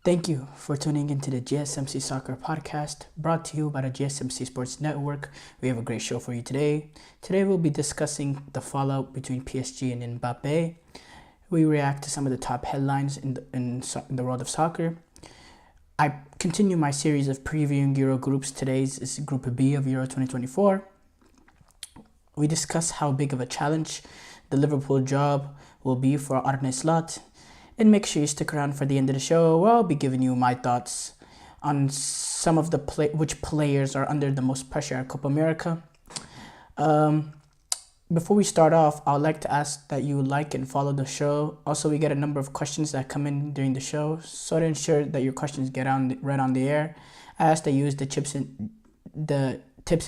Thank you for tuning into the GSMC Soccer Podcast, brought to you by the GSMC Sports Network. We have a great show for you today. Today we'll be discussing the fallout between PSG and Mbappe. We react to some of the top headlines in the world of soccer. I continue my series of previewing Euro groups. Today's is Group B of Euro 2024. We discuss how big of a challenge the Liverpool job will be for Arne Slot. And make sure you stick around for the end of the show, where I'll be giving you my thoughts on some of the which players are under the most pressure at Copa America. Before we start off, I would like to ask that you like and follow the show. Also, we get a number of questions that come in during the show, so to ensure that your questions get read on the air, I ask that you use the tips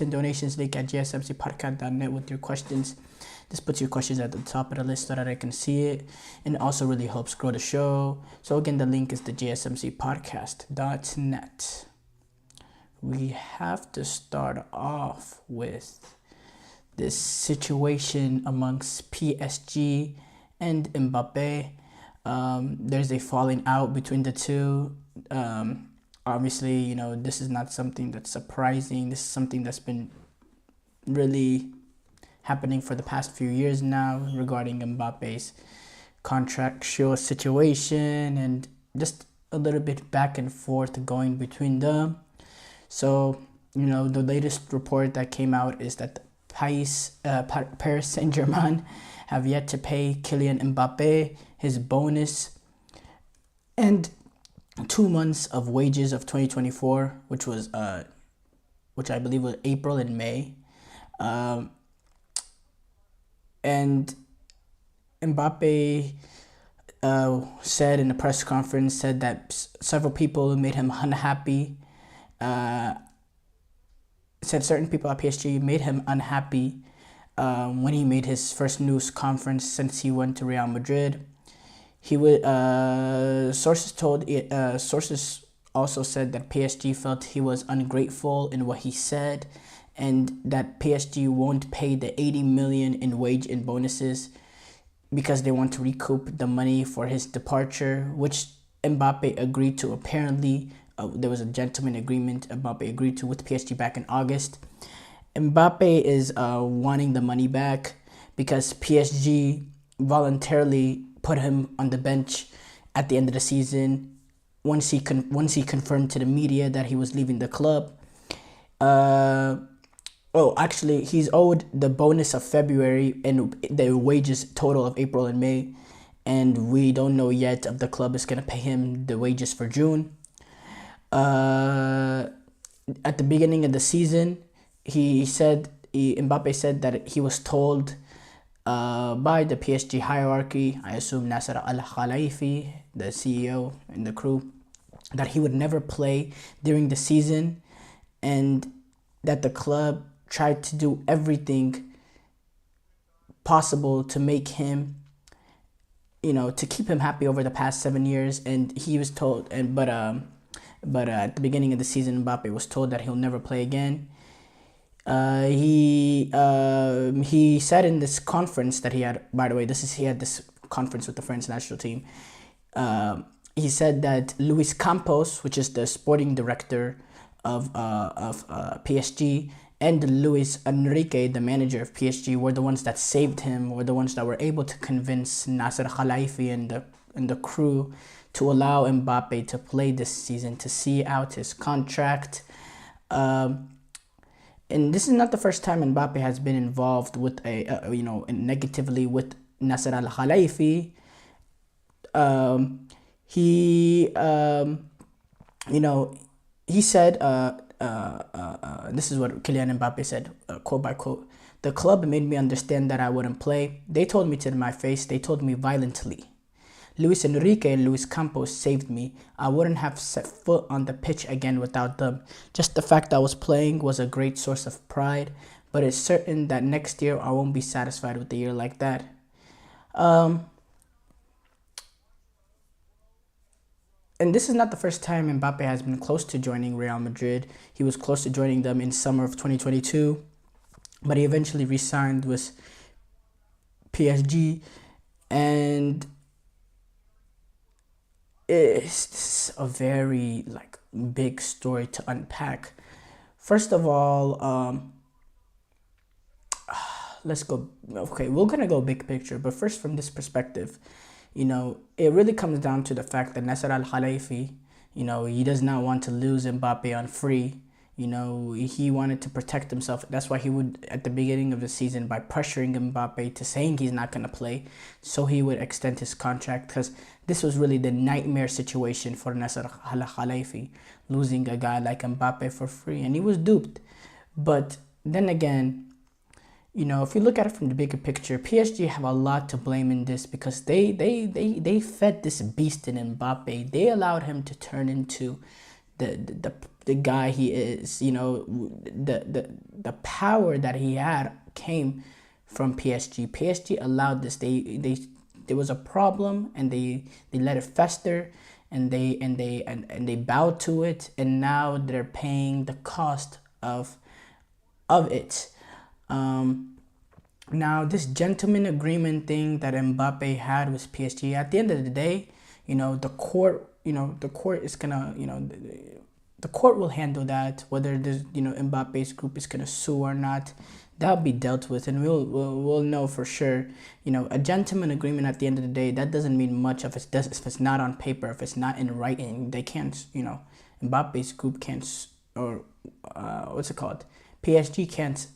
and donations link at gsmcpodcast.net with your questions. This puts your questions at the top of the list so that I can see it, and it also really helps grow the show. So again, the link is the gsmcpodcast.net. We have to start off with this situation amongst PSG and Mbappe. There's a falling out between the two. Obviously, this is not something that's surprising. This is something that's been really happening for the past few years now regarding Mbappe's contractual situation and just a little bit back and forth going between them. So, the latest report that came out is that Paris Saint-Germain have yet to pay Kylian Mbappe his bonus and 2 months of wages of 2024, which I believe was April and May. And Mbappe said in a press conference, said that several people made him unhappy. Said certain people at PSG made him unhappy when he made his first news conference since he went to Real Madrid. He would sources also said that PSG felt he was ungrateful in what he said, and that PSG won't pay the 80 million in wage and bonuses because they want to recoup the money for his departure, which Mbappe agreed to. Apparently, there was a gentleman agreement Mbappe agreed to with PSG back in August. Mbappe is wanting the money back because PSG voluntarily put him on the bench at the end of the season once he confirmed to the media that he was leaving the club. Actually, he's owed the bonus of February and the wages total of April and May, and we don't know yet if the club is going to pay him the wages for June. At the beginning of the season, Mbappe said that he was told by the PSG hierarchy, I assume Nasser Al-Khelaifi, the CEO and the crew, that he would never play during the season, and that the club tried to do everything possible to make him, to keep him happy over the past 7 years. And he was told, but at the beginning of the season, Mbappe was told that he'll never play again. He said in this conference that he had, by the way, he had this conference with the French national team. He said that Luis Campos, which is the sporting director of PSG, and Luis Enrique, the manager of PSG, were the ones that saved him, were the ones that were able to convince Nasser Khelaifi and the crew to allow Mbappe to play this season, to see out his contract. And this is not the first time Mbappe has been involved with negatively with Nasser Al-Khelaifi. He said, this is what Kylian Mbappe said, quote by quote, "The club made me understand that I wouldn't play. They told me to my face. They told me violently. Luis Enrique and Luis Campos saved me. I wouldn't have set foot on the pitch again without them. Just the fact I was playing was a great source of pride, but it's certain that next year I won't be satisfied with a year like that." And this is not the first time Mbappe has been close to joining Real Madrid. He was close to joining them in summer of 2022, but he eventually re-signed with PSG. And it's a very like big story to unpack. First of all, let's go. Okay, we're gonna go big picture, but first from this perspective, it really comes down to the fact that Nasser Al Khalifi, he does not want to lose Mbappe on free. He wanted to protect himself. That's why he would, at the beginning of the season, by pressuring Mbappe to saying he's not going to play, so he would extend his contract, because this was really the nightmare situation for Nasser Al Khalifi, losing a guy like Mbappe for free, and he was duped. But then again, if you look at it from the bigger picture, PSG have a lot to blame in this, because they fed this beast in Mbappe. They allowed him to turn into the guy he is. The power that he had came from PSG. PSG allowed this. There was a problem, and they let it fester, and they bowed to it, and now they're paying the cost of it. Now, this gentleman agreement thing that Mbappe had with PSG, at the end of the day, the court is gonna, the court will handle that. Whether there's, Mbappe's group is gonna sue or not, that'll be dealt with, and we'll know for sure. A gentleman agreement, at the end of the day, that doesn't mean much if it's not on paper, if it's not in writing. They can't, Mbappe's group can't, or what's it called? PSG can't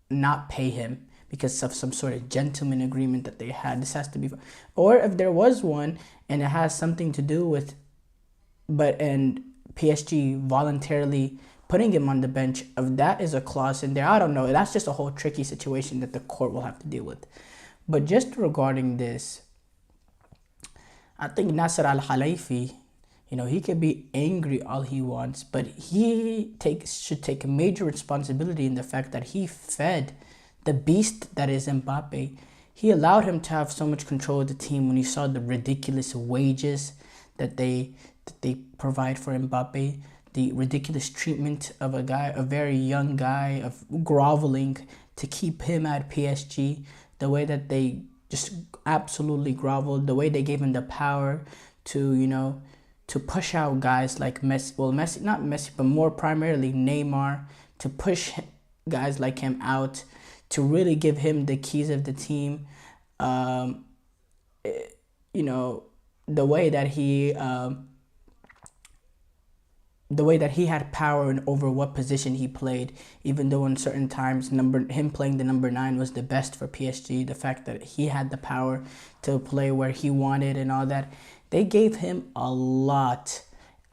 not pay him because of some sort of gentleman agreement that they had. This has to be, or if there was one and it has something to do with, and PSG voluntarily putting him on the bench, if that is a clause in there, I don't know. That's just a whole tricky situation that the court will have to deal with. But just regarding this, I think Nasser Al Khalifi, he could be angry all he wants, but he should take major responsibility in the fact that he fed the beast that is Mbappe. He allowed him to have so much control of the team when he saw the ridiculous wages that they provide for Mbappe, the ridiculous treatment of a very young guy, of groveling to keep him at PSG, the way that they just absolutely groveled, the way they gave him the power to, to push out guys like Messi, not Messi, but more primarily Neymar, to push guys like him out, to really give him the keys of the team. The way that he had power over what position he played, even though in certain times him playing the number 9 was the best for PSG. The fact that he had the power to play where he wanted and all that, they gave him a lot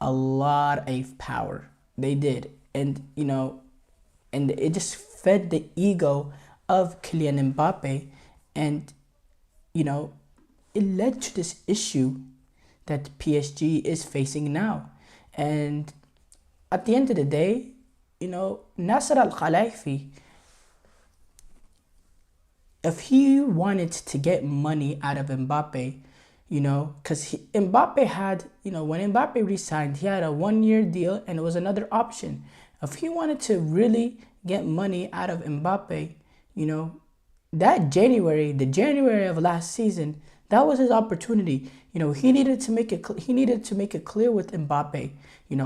of power. They did, and it just fed the ego of Kylian Mbappe, and it led to this issue that PSG is facing now. And at the end of the day, Nasser Al Khalifi, if he wanted to get money out of Mbappe, because Mbappe had, when Mbappe resigned, he had a 1-year deal, and it was another option. If he wanted to really get money out of Mbappe, that the January of last season, that was his opportunity. He needed to make it clear with Mbappe,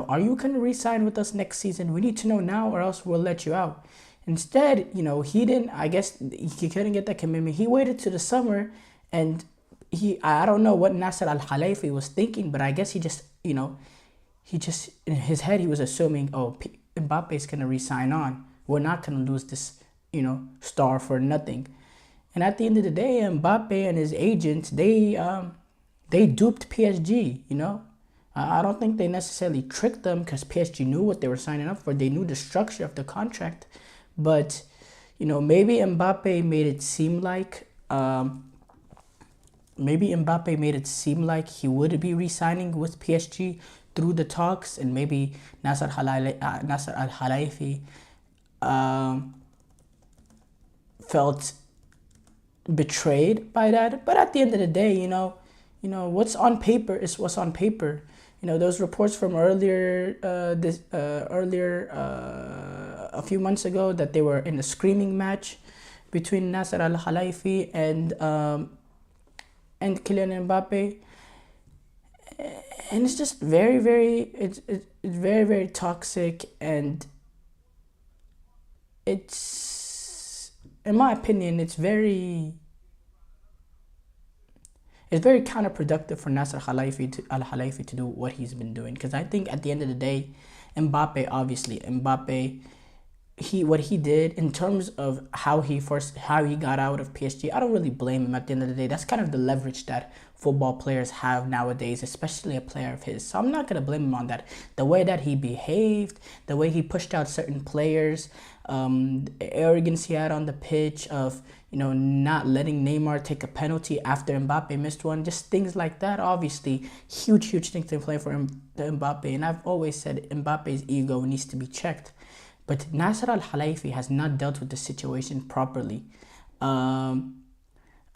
are you going to re-sign with us next season? We need to know now, or else we'll let you out. Instead, he didn't. I guess he couldn't get that commitment. He waited to the summer, and I don't know what Nasser Al Khalifi was thinking, but I guess he just in his head he was assuming, Mbappe is going to re-sign on. We're not going to lose this, star for nothing. And at the end of the day, Mbappe and his agents, they duped PSG, I don't think they necessarily tricked them, because PSG knew what they were signing up for. They knew the structure of the contract. But, maybe Mbappe made it seem like he would be re-signing with PSG through the talks, and maybe Nasser Al Khalifi felt betrayed by that. But at the end of the day, what's on paper is what's on paper. Those reports from earlier a few months ago that they were in a screaming match between Nasser Al Khalifi and Kylian Mbappe. and it's just very, very, it's very, very toxic, and it's, in my opinion, it's very counterproductive for Nasser Al Khelaifi to do what he's been doing. Because I think at the end of the day, Mbappe, what he did in terms of how he got out of PSG, I don't really blame him. At the end of the day, that's kind of the leverage that football players have nowadays, especially a player of his. So I'm not gonna blame him on that. The way that he behaved, the way he pushed out certain players, the arrogance he had on the pitch of, not letting Neymar take a penalty after Mbappe missed one, just things like that. Obviously, huge things to play for Mbappe. And I've always said Mbappe's ego needs to be checked. But Nasser Al Khelaifi has not dealt with the situation properly.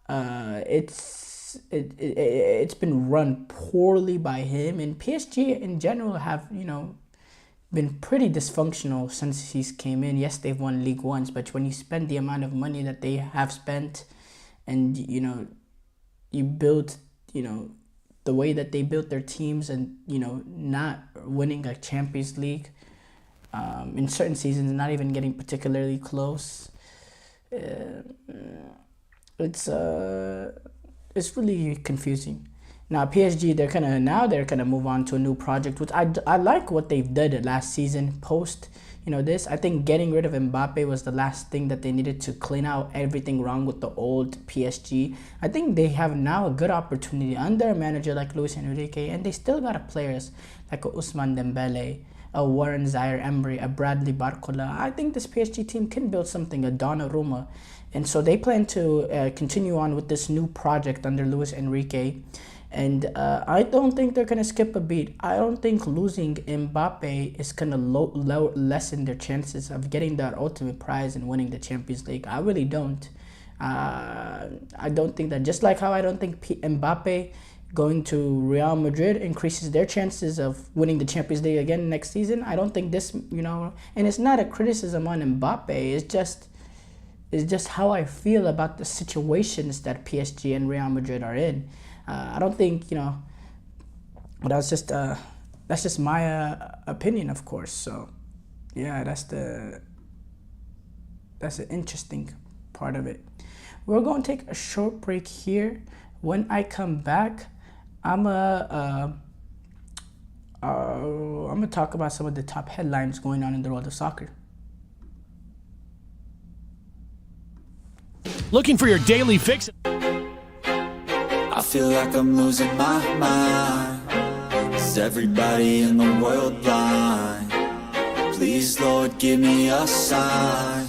It's been run poorly by him, and PSG in general have been pretty dysfunctional since he's came in. Yes, they've won League Ones, but when you spend the amount of money that they have spent, and you build the way that they built their teams, and not winning a Champions League, in certain seasons not even getting particularly close, it's really confusing. Now PSG, they're gonna move on to a new project, which I like what they've did last season post this. I think getting rid of Mbappe was the last thing that they needed to clean out everything wrong with the old PSG. I think they have now a good opportunity under a manager like Luis Enrique, and they still got players like Ousmane Dembele, a Warren Zaire-Emery, a Bradley Barcola. I think this PSG team can build something, a Donnarumma. And so they plan to continue on with this new project under Luis Enrique. And I don't think they're going to skip a beat. I don't think losing Mbappe is going to lessen their chances of getting that ultimate prize and winning the Champions League. I really don't. I don't think that. Just like how I don't think Mbappe going to Real Madrid increases their chances of winning the Champions League again next season. I don't think this, and it's not a criticism on Mbappe. It's just how I feel about the situations that PSG and Real Madrid are in. I don't think, but that's just my opinion, of course. So, yeah, that's the interesting part of it. We're going to take a short break here. When I come back, I'm gonna talk about some of the top headlines going on in the world of soccer. Looking for your daily fix? I feel like I'm losing my mind. Is everybody in the world blind? Please, Lord, give me a sign,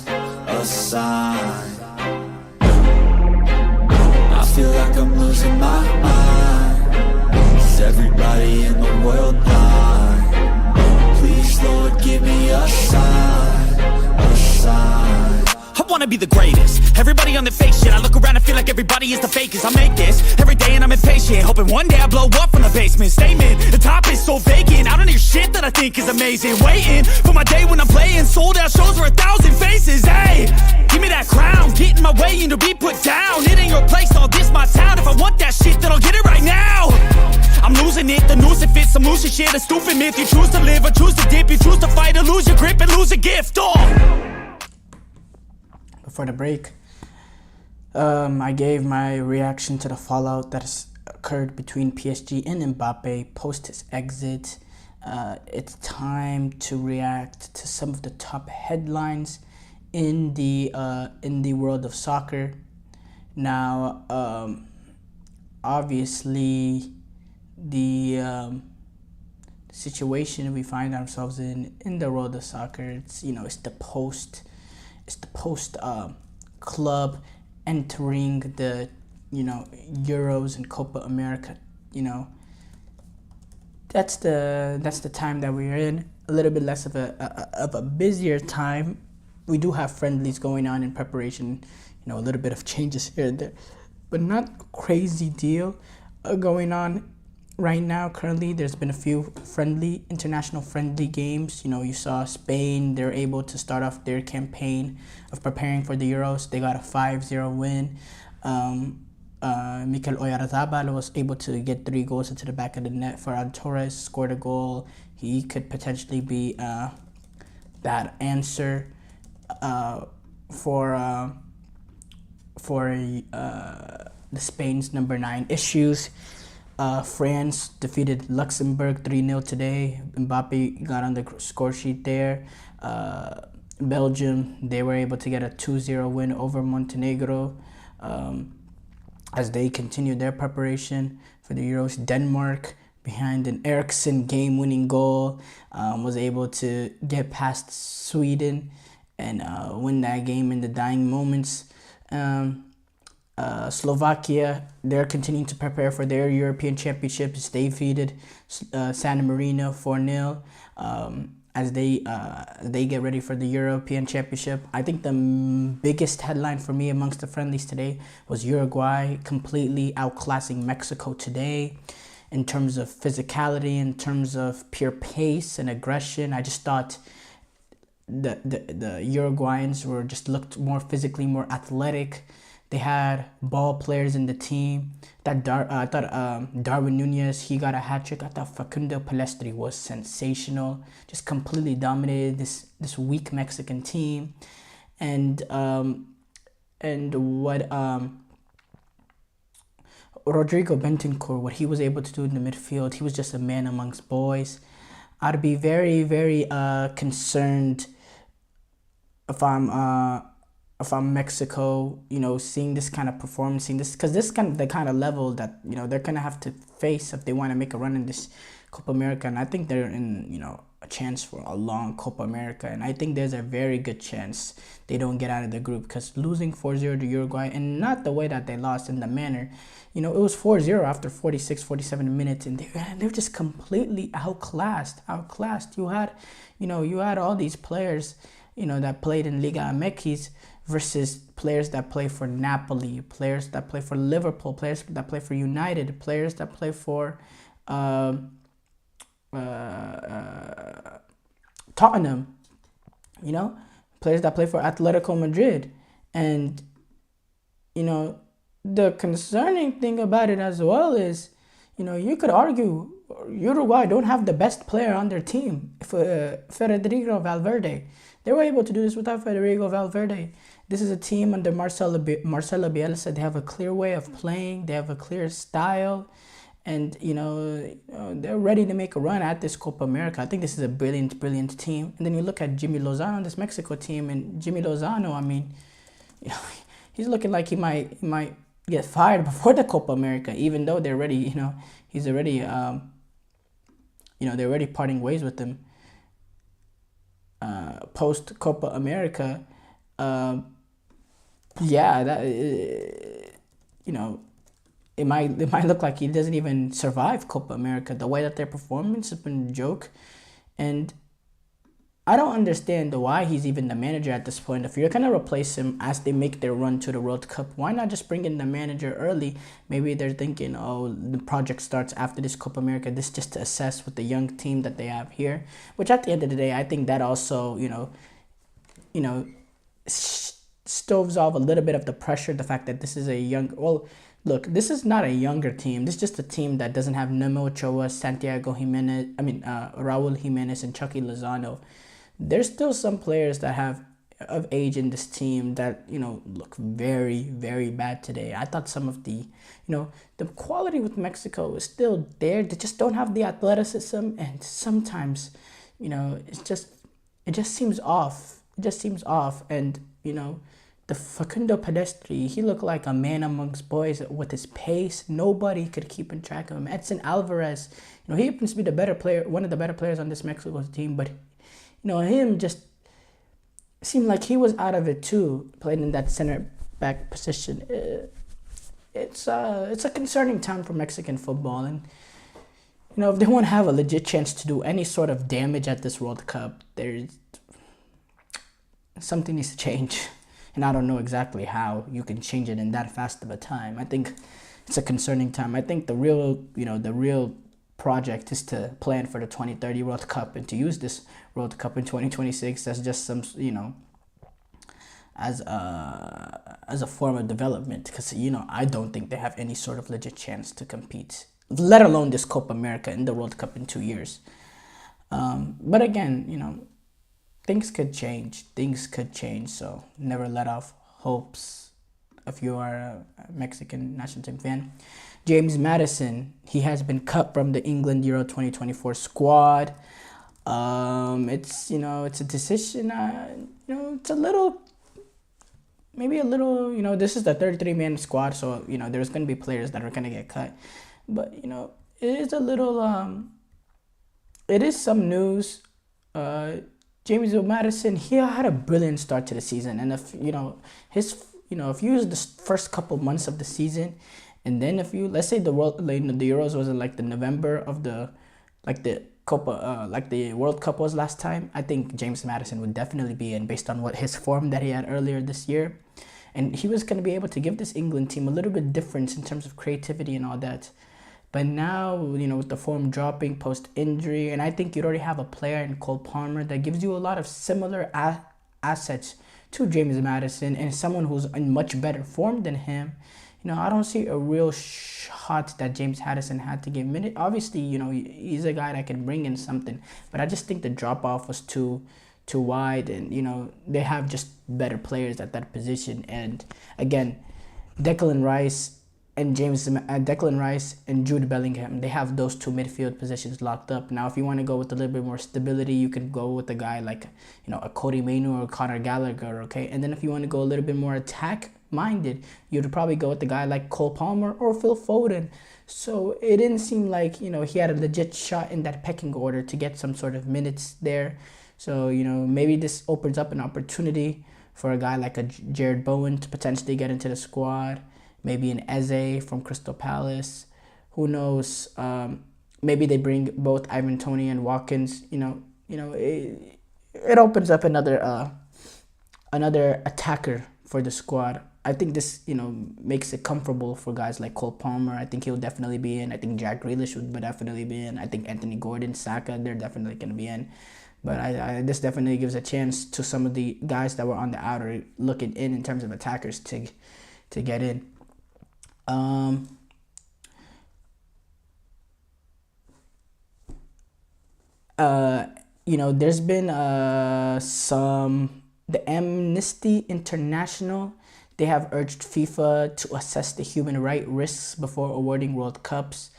a sign. I feel like I'm losing my mind. Is everybody in the world blind? Please, Lord, give me a sign, a sign. I wanna be the greatest. Everybody on the fake shit. I look around and feel like everybody is the fakest. I make this every day and I'm impatient, hoping one day I blow up from the basement. Statement, the top is so vacant. I don't hear shit that I think is amazing. Waiting for my day when I'm playing sold out shows for 1,000 faces. Hey, give me that crown, get in my way and to be put down. It ain't your place, all this my town. If I want that shit, then I'll get it right now. I'm losing it, the noose it fits. I'm losing shit, a stupid myth. You choose to live or choose to dip. You choose to fight or lose your grip and lose a gift. Before the break, I gave my reaction to the fallout that has occurred between PSG and Mbappe post his exit. It's time to react to some of the top headlines in the world of soccer. Now, obviously, the situation we find ourselves in the world of soccer, it's the post club entering the Euros and Copa America. That's the time that we're in. A little bit less of a busier time. We do have friendlies going on in preparation. A little bit of changes here and there, but not a crazy deal going on right now. Currently, there's been a few international friendly games. You saw Spain, they're able to start off their campaign of preparing for the Euros. They got a 5-0 win. Mikel Oyarzabal was able to get 3 goals into the back of the net. Ferran Torres scored a goal. He could potentially be that answer for the Spain's number 9 issues. France defeated Luxembourg 3-0 today. Mbappe got on the score sheet there. Belgium, they were able to get a 2-0 win over Montenegro as they continued their preparation for the Euros. Denmark, behind an Eriksson game-winning goal, was able to get past Sweden and win that game in the dying moments. Slovakia, they're continuing to prepare for their European Championships. They defeated San Marino 4-0 as they get ready for the European Championship. I think the biggest headline for me amongst the friendlies today was Uruguay completely outclassing Mexico today in terms of physicality, in terms of pure pace and aggression. I just thought the Uruguayans looked more physically, more athletic. They had ball players in the team. I thought Darwin Nunez, he got a hat trick. I thought Facundo Palestri was sensational. Just completely dominated this weak Mexican team. And what Rodrigo Bentancur, what he was able to do in the midfield, he was just a man amongst boys. I'd be very, very concerned if I'm Mexico, seeing this kind of performance, because this kind of the kind of level that they're gonna have to face if they want to make a run in this Copa America. And I think they're in a chance for a long Copa America, and I think there's a very good chance they don't get out of the group, because losing 4-0 to Uruguay, and not the way that they lost, in the manner, it was 4-0 after 46, 47 minutes, and they were just completely outclassed. You had all these players that played in Liga MX versus players that play for Napoli, players that play for Liverpool, players that play for United, players that play for Tottenham, players that play for Atletico Madrid. And the concerning thing about it as well is, you could argue Uruguay don't have the best player on their team, Federico Valverde. They were able to do this without Federico Valverde. This is a team under Marcelo Bielsa. They have a clear way of playing. They have a clear style. And, they're ready to make a run at this Copa America. I think this is a brilliant, brilliant team. And then you look at Jimmy Lozano, this Mexico team. And Jimmy Lozano, he's looking like he might get fired before the Copa America, even though they're already, he's already, they're already parting ways with him. Post Copa America, it might look like he doesn't even survive Copa America. The way that their performance has been a joke, and I don't understand why he's even the manager at this point. If you're gonna replace him as they make their run to the World Cup, why not just bring in the manager early? Maybe they're thinking, the project starts after this Copa America. This just to assess with the young team that they have here. Which at the end of the day, I think that also, stoves off a little bit of the pressure. The fact that this is a young, look, this is not a younger team. This is just a team that doesn't have Memo Ochoa, Santiago Jimenez, Raul Jimenez, and Chucky Lozano. There's still some players that have of age in this team that look very, very bad today. I thought some of the the quality with Mexico is still there. They just don't have the athleticism, and sometimes it just seems off. And the Facundo Pedestri, he looked like a man amongst boys with his pace. Nobody could keep in track of him. Edson Alvarez, he happens to be the better player, one of the better players on this Mexico team, but him just seemed like he was out of it too, playing in that center back position. It's a concerning time for Mexican football, and if they want to have a legit chance to do any sort of damage at this World Cup, something needs to change, and I don't know exactly how you can change it in that fast of a time. I think it's a concerning time. I think the real project is to plan for the 2030 World Cup and to use this World Cup in 2026 as just some, as a form of development, because I don't think they have any sort of legit chance to compete, let alone this Copa America and the World Cup in 2 years. But again, things could change. So never let off hopes if you are a Mexican national team fan. James Maddison, he has been cut from the England Euro 2024 squad. It's a decision. It's a little, maybe a little. This is the 33-man squad, so there's gonna be players that are gonna get cut. But it is a little. It is some news. James Maddison, he had a brilliant start to the season, and if if you use the first couple months of the season, and then if you, let's say the Euros was in like the November of the Copa, like the World Cup was last time, I think James Maddison would definitely be in, based on what his form that he had earlier this year, and he was going to be able to give this England team a little bit difference in terms of creativity and all that. But now, with the form dropping post-injury, and I think you already have a player in Cole Palmer that gives you a lot of similar assets to James Maddison, and someone who's in much better form than him. I don't see a real shot that James Maddison had to give minute. Obviously, he's a guy that can bring in something, but I just think the drop-off was too wide, and, they have just better players at that position. And again, Declan Rice and Jude Bellingham, they have those two midfield positions locked up. Now, if you want to go with a little bit more stability, you can go with a guy like, a Cody Mainu or Conor Gallagher, okay? And then if you want to go a little bit more attack-minded, you'd probably go with a guy like Cole Palmer or Phil Foden. So it didn't seem like, he had a legit shot in that pecking order to get some sort of minutes there. So, maybe this opens up an opportunity for a guy like a Jared Bowen to potentially get into the squad. Maybe an Eze from Crystal Palace. Who knows? Maybe they bring both Ivan Toney and Watkins. It opens up another attacker for the squad. I think this makes it comfortable for guys like Cole Palmer. I think he'll definitely be in. I think Jack Grealish would definitely be in. I think Anthony Gordon, Saka, they're definitely going to be in. But this definitely gives a chance to some of the guys that were on the outer looking in terms of attackers to get in. There's been the Amnesty International, they have urged FIFA to assess the human rights risks before awarding World Cups.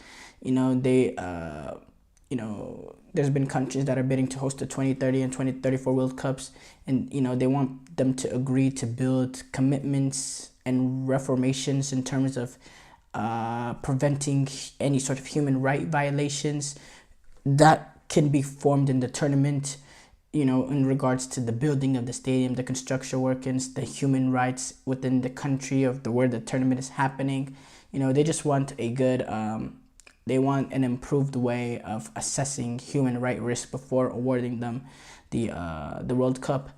There's been countries that are bidding to host the 2030 and 2034 World Cups, and they want them to agree to build commitments and reformations in terms of preventing any sort of human right violations that can be formed in the tournament, in regards to the building of the stadium, the construction workings, the human rights within the country of where the tournament is happening. They just want a good, they want an improved way of assessing human right risk before awarding them the World Cup.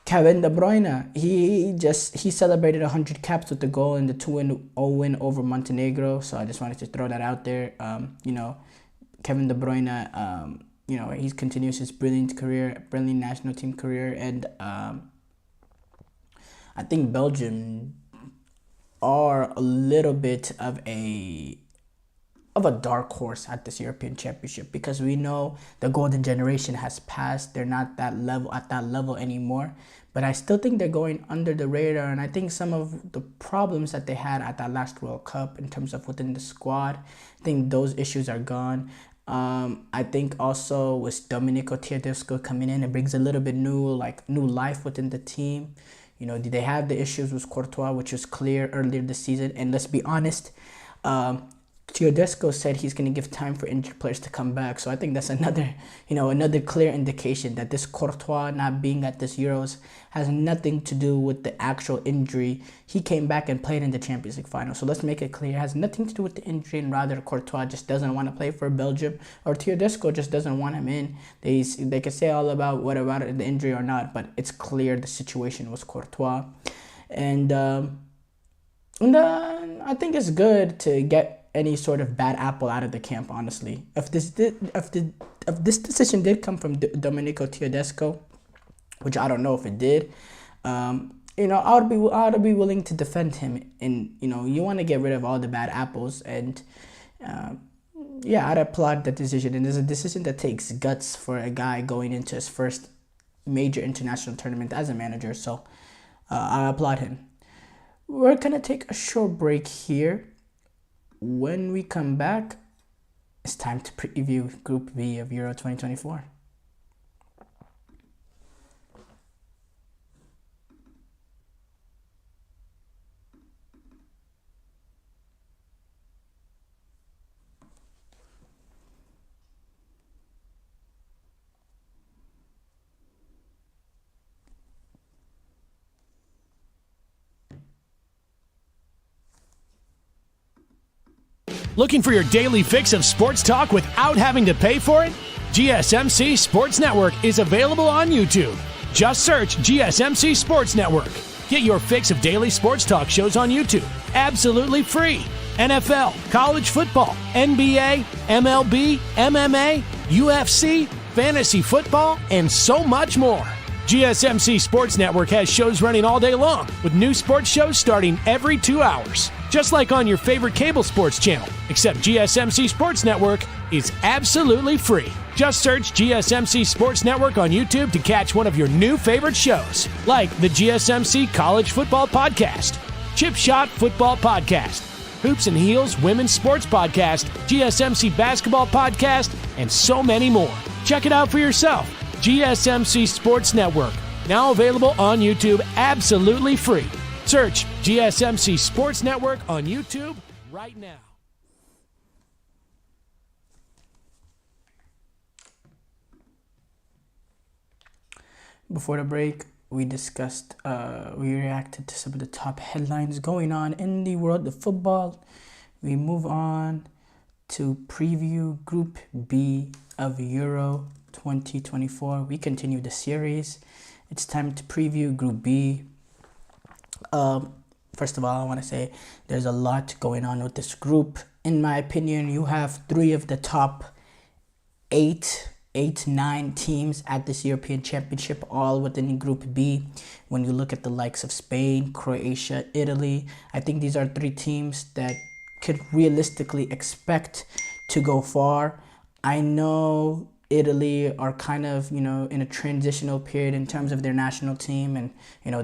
Kevin De Bruyne, he celebrated 100 caps with the goal in the 2-0 win over Montenegro. So I just wanted to throw that out there. Kevin De Bruyne, he continues his brilliant national team career, and I think Belgium are a little bit of a dark horse at this European Championship, because we know the golden generation has passed. They're not at that level anymore, but I still think they're going under the radar. And I think some of the problems that they had at that last World Cup in terms of within the squad, I think those issues are gone. I think also with Domenico Tedesco coming in, it brings a little bit new life within the team. They have the issues with Courtois, which was clear earlier this season, and let's be honest, Tedesco said he's going to give time for injured players to come back. So I think that's another clear indication that this Courtois not being at this Euros has nothing to do with the actual injury. He came back and played in the Champions League final. So let's make it clear. It has nothing to do with the injury, and rather Courtois just doesn't want to play for Belgium, or Tedesco just doesn't want him in. They can say all about what about it, the injury or not, but it's clear the situation was Courtois. And I think it's good to get any sort of bad apple out of the camp, honestly. If this decision did come from Domenico Tedesco, which I don't know if it did, I would be willing to defend him. And you want to get rid of all the bad apples, and yeah, I'd applaud that decision. And there's a decision that takes guts for a guy going into his first major international tournament as a manager. So I applaud him. We're gonna take a short break here. When we come back, it's time to preview Group B of Euro 2024. Looking for your daily fix of sports talk without having to pay for it? GSMC Sports Network is available on YouTube. Just search GSMC Sports Network. Get your fix of daily sports talk shows on YouTube, absolutely free. NFL, college football, NBA, MLB, MMA, UFC, fantasy football, and so much more. GSMC Sports Network has shows running all day long, with new sports shows starting every 2 hours. Just like on your favorite cable sports channel, except GSMC Sports Network is absolutely free. Just search GSMC Sports Network on YouTube to catch one of your new favorite shows, like the GSMC College Football Podcast, Chip Shot Football Podcast, Hoops and Heels Women's Sports Podcast, GSMC Basketball Podcast, and so many more. Check it out for yourself. GSMC Sports Network, now available on YouTube absolutely free. Search GSMC Sports Network on YouTube right now. Before the break, we reacted to some of the top headlines going on in the world of football. We move on to preview Group B of Euro 2024. We continue the series. It's time to preview Group B. First of all, I want to say there's a lot going on with this group. In my opinion, you have 3 of the top 9 teams at this European Championship, all within Group B. When you look at the likes of Spain, Croatia, Italy, I think these are 3 teams that could realistically expect to go far. I know Italy are kind of, in a transitional period in terms of their national team, and,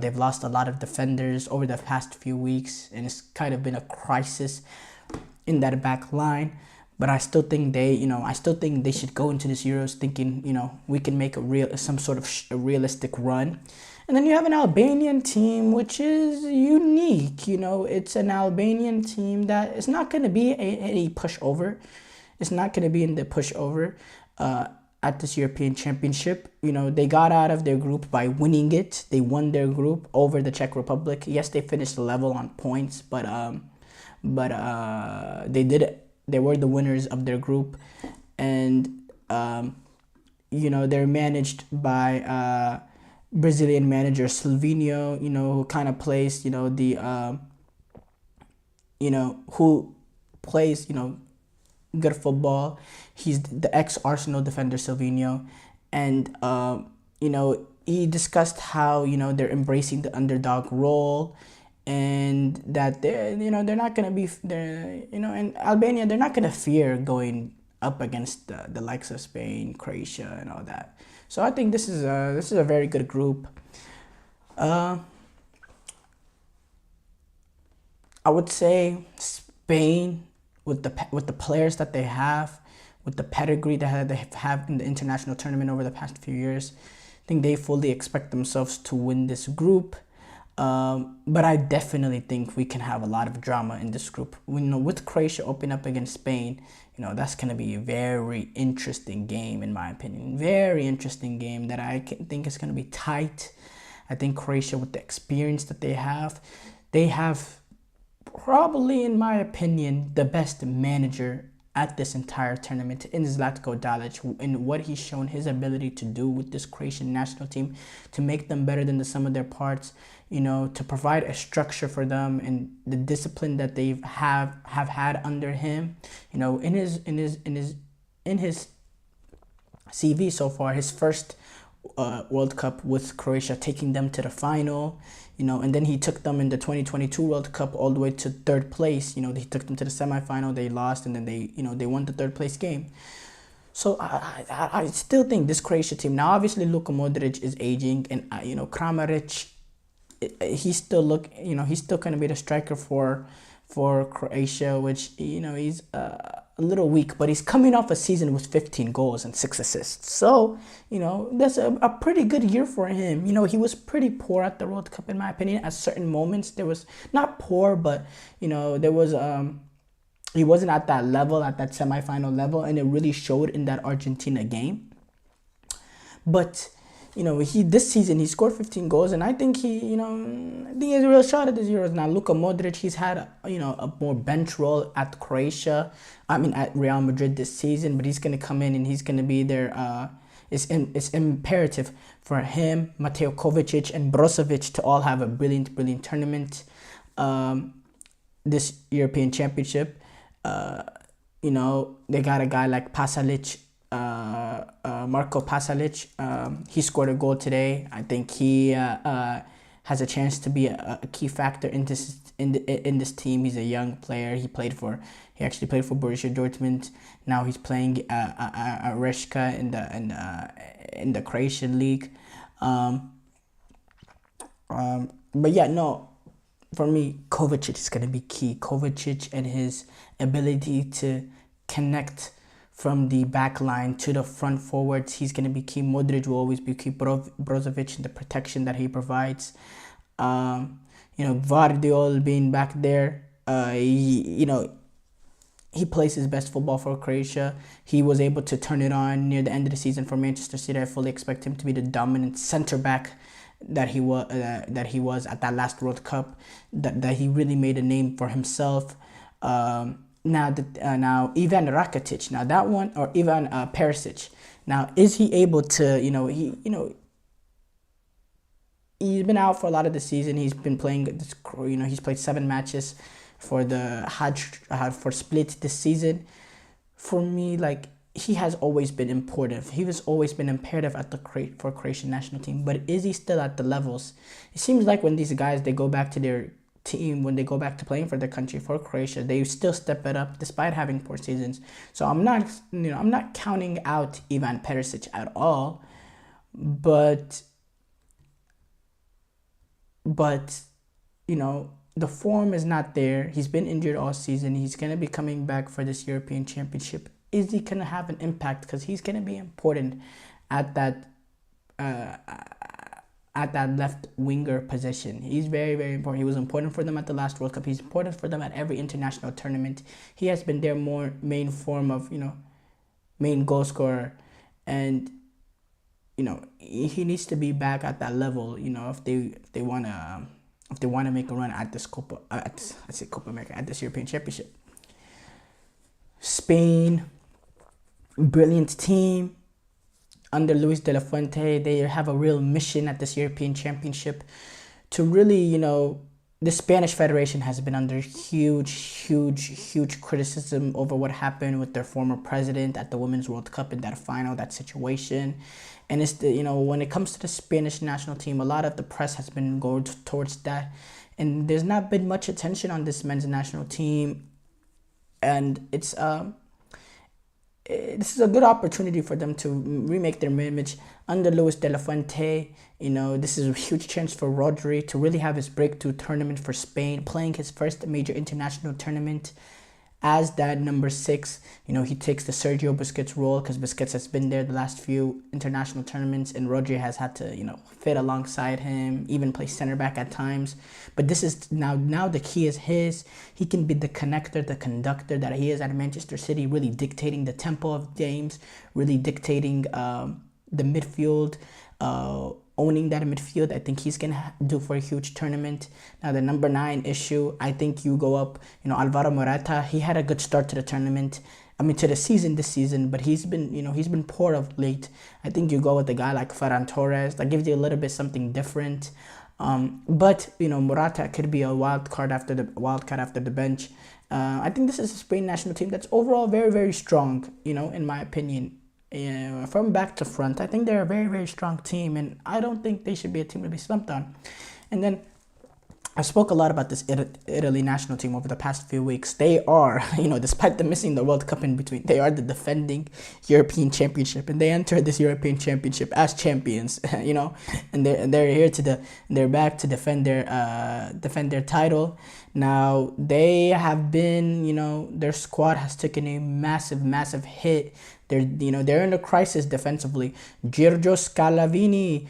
they've lost a lot of defenders over the past few weeks, and it's kind of been a crisis in that back line. But I still think they should go into this Euros thinking, we can make some sort of a realistic run. And then you have an Albanian team, which is unique. It's an Albanian team that is not going to be a pushover. It's not going to be in the pushover at this European Championship. They got out of their group by winning it. They won their group over the Czech Republic. Yes, they finished level on points, but they did it. They were the winners of their group, and they're managed by Brazilian manager Silvinho. Who kind of plays who plays good football. He's the ex-Arsenal defender Silvinho, and he discussed how they're embracing the underdog role, and that they're not gonna be in Albania, they're not gonna fear going up against the likes of Spain, Croatia, and all that. So I think this is a very good group. I would say Spain, with the players that they have, with the pedigree that they have in the international tournament over the past few years, I think they fully expect themselves to win this group. But I definitely think we can have a lot of drama in this group. With Croatia opening up against Spain, that's going to be a very interesting game, in my opinion. Very interesting game that I think is going to be tight. I think Croatia, with the experience that they have probably, in my opinion, the best manager at this entire tournament in Zlatko Dalic, and what he's shown his ability to do with this Croatian national team, to make them better than the sum of their parts, to provide a structure for them, and the discipline that they have had under him, in his CV so far. His first World Cup with Croatia, taking them to the final, and then he took them in the 2022 World Cup all the way to third place. He took them to the semifinal, they lost, and then they won the third place game. So I still think this Croatia team, now obviously Luka Modric is aging, and Kramaric, he's still going to be the striker for Croatia, which he's a little weak, but he's coming off a season with 15 goals and 6 assists. So that's a pretty good year for him. He was pretty poor at the World Cup in my opinion. At certain moments, there was not poor, but there was he wasn't at that level, at that semifinal level, and it really showed in that Argentina game. But this season he scored 15 goals, and I think he has a real shot at this Euros. Now Luka Modric, he's had a more bench role at Croatia, at Real Madrid this season, but he's going to come in and he's going to be there. It's imperative for him, Mateo Kovacic, and Brozovic to all have a brilliant tournament this European Championship. They got a guy like Pasalic, Marko Pasalic. He scored a goal today. I think he has a chance to be a key factor in this team. He's a young player. He actually played for Borussia Dortmund. Now he's playing at Reshka in the Croatian league. But yeah, no. For me, Kovacic is going to be key. Kovacic and his ability to connect from the back line to the front forwards, he's going to be key. Modric will always be key. Brozovic and the protection that he provides. Vardiol being back there, he plays his best football for Croatia. He was able to turn it on near the end of the season for Manchester City. I fully expect him to be the dominant center back that he was at that last World Cup. That he really made a name for himself. Now Ivan Rakitic, now that one, or Ivan Perisic. Now, is he able to? He's been out for a lot of the season. He's been playing this. He's played 7 matches for the for Split this season. For me, he has always been important. He has always been imperative for Croatian national team. But is he still at the levels? It seems like when these guys, they go back to their team, when they go back to playing for their country, for Croatia, they still step it up despite having poor seasons. So I'm not counting out Ivan Perisic at all. But the form is not there. He's been injured all season. He's going to be coming back for this European Championship. Is he going to have an impact? Because he's going to be important at that left winger position. He's very, very important. He was important for them at the last World Cup. He's important for them at every international tournament. He has been their main form of, main goal scorer. And, he needs to be back at that level, if they want to make a run at this Copa America, at this European Championship. Spain, brilliant team under Luis de la Fuente. They have a real mission at this European Championship to really, the Spanish Federation has been under huge criticism over what happened with their former president at the Women's World Cup in that final, that situation. And it's when it comes to the Spanish national team, a lot of the press has been going towards that. And there's not been much attention on this men's national team. And it's this is a good opportunity for them to remake their image under Luis de la Fuente. This is a huge chance for Rodri to really have his breakthrough tournament for Spain, playing his first major international tournament as that number 6. He takes the Sergio Busquets role because Busquets has been there the last few international tournaments, and Rodri has had to, fit alongside him, even play center back at times. But this is now the key is his. He can be the connector, the conductor that he is at Manchester City, really dictating the tempo of games, really dictating the midfield, owning that midfield. I think he's going to do for a huge tournament. Now, the number 9 issue, I think you go up, Alvaro Morata. He had a good start to the tournament. To the season this season, but he's been poor of late. I think you go with a guy like Ferran Torres. That gives you a little bit something different. But Morata could be a wild card after the bench. I think this is a Spain national team that's overall very, very strong, in my opinion. from back to front. I think they're a very, very strong team, and I don't think they should be a team to be slumped on. And then I spoke a lot about this Italy national team over the past few weeks. They are, despite them missing the World Cup in between, they are the defending European Championship, and they entered this European Championship as champions, and they're here they're back to defend their title. Now they have been, their squad has taken a massive hit. They're in a crisis defensively. Giorgio Scalabrini,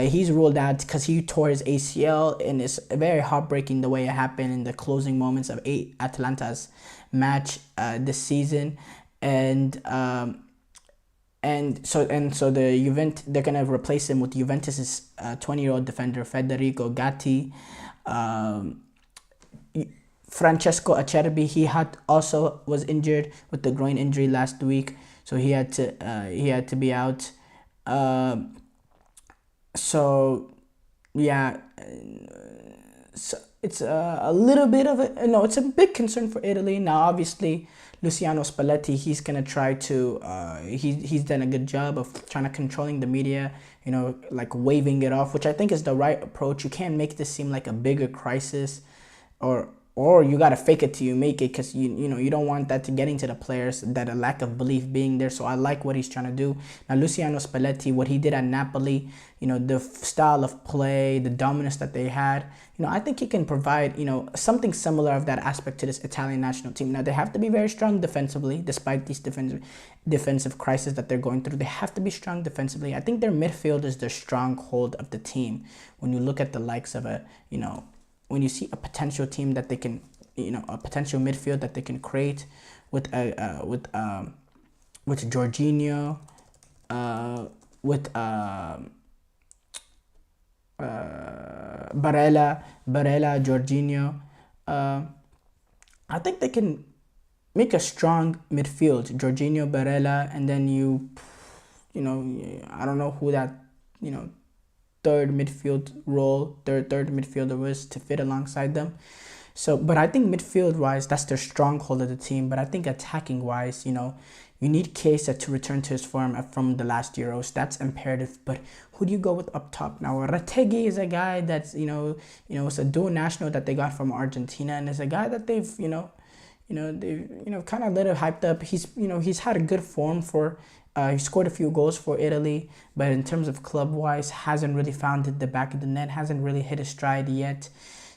he's ruled out because he tore his ACL, and it's very heartbreaking the way it happened in the closing moments of Atalanta's match this season. And so the Juventus, they're gonna replace him with Juventus's 20-year-old defender Federico Gatti. Francesco Acerbi, he was injured with the groin injury last week, so he had to be out. So it's a little bit of it's a big concern for Italy. Now, obviously, Luciano Spalletti, he's gonna try to he's done a good job of trying to controlling the media, like waving it off, which I think is the right approach. You can't make this seem like a bigger crisis, or you gotta fake it till you make it, because you don't want that to get into the players, that a lack of belief being there. So I like what he's trying to do. Now, Luciano Spalletti, what he did at Napoli, the style of play, the dominance that they had, I think he can provide something similar of that aspect to this Italian national team. Now, they have to be very strong defensively, despite these defensive crisis that they're going through. They have to be strong defensively. I think their midfield is the stronghold of the team. When you look at the likes of when you see a potential team that they can, a potential midfield that they can create with Jorginho, with Barella, Jorginho, I think they can make a strong midfield. Jorginho, Barella, and then I don't know who that third midfielder was to fit alongside them. So, but I think midfield wise, that's their stronghold of the team. But I think attacking wise, you need Chiesa to return to his form from the last Euros. That's imperative. But who do you go with up top now? Retegui is a guy that's it's a dual national that they got from Argentina, and it's a guy that they've kind of little hyped up. He's had a good form for. He scored a few goals for Italy, but in terms of club-wise, hasn't really found the back of the net, hasn't really hit his stride yet.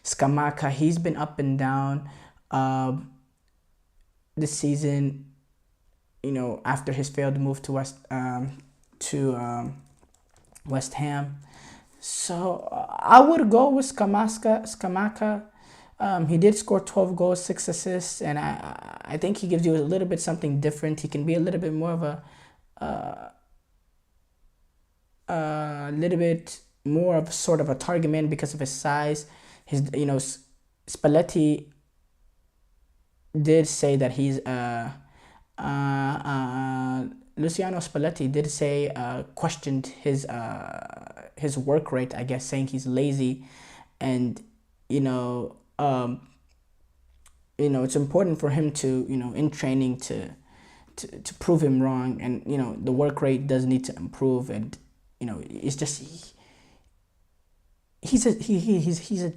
Scamacca, he's been up and down this season, after his failed move to West Ham. So I would go with Scamacca. He did score 12 goals, 6 assists, and I think he gives you a little bit something different. He can be a little bit more of a little bit more of sort of a target man because of his size. Spalletti did say that he's Luciano Spalletti did say questioned his work rate, I guess, saying he's lazy, and it's important for him to in training to prove him wrong, and the work rate does need to improve, and it's just he's a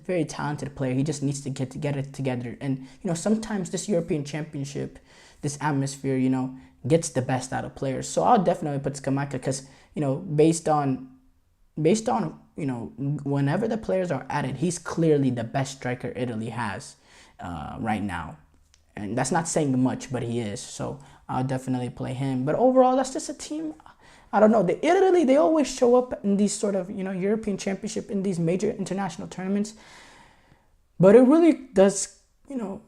very talented player. He just needs to get it together, and sometimes this European Championship, this atmosphere, gets the best out of players. So I'll definitely put Scamacca, because based on whenever the players are at it, he's clearly the best striker Italy has right now, and that's not saying much, but he is. So I'll definitely play him. But overall, that's just a team. I don't know. Italy, they always show up in these sort of, European Championship, in these major international tournaments. But it really does, I'm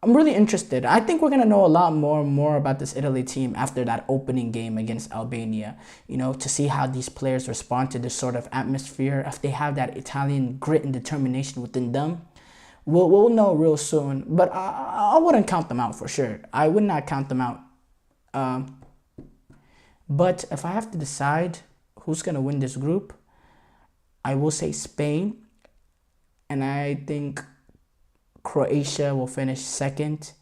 really interested. I think we're going to know a lot more about this Italy team after that opening game against Albania, to see how these players respond to this sort of atmosphere, if they have that Italian grit and determination within them. We'll know real soon, but I wouldn't count them out for sure. I would not count them out. But if I have to decide who's going to win this group, I will say Spain, and I think Croatia will finish second.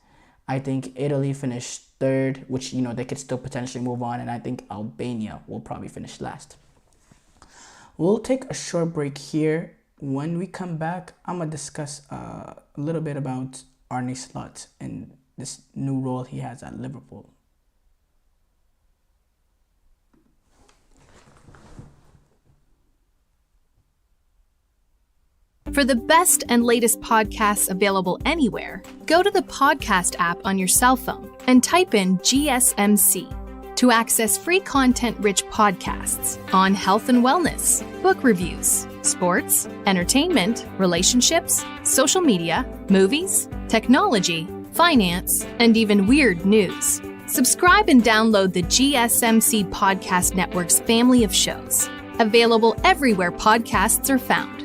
I think Italy finished third, which, they could still potentially move on. And I think Albania will probably finish last. We'll take a short break here. When we come back, I'm going to discuss a little bit about Arne Slot and this new role he has at Liverpool. For the best and latest podcasts available anywhere, go to the podcast app on your cell phone and type in GSMC to access free content-rich podcasts on health and wellness, book reviews, sports, entertainment, relationships, social media, movies, technology, finance, and even weird news. Subscribe and download the GSMC Podcast Network's family of shows, available everywhere podcasts are found.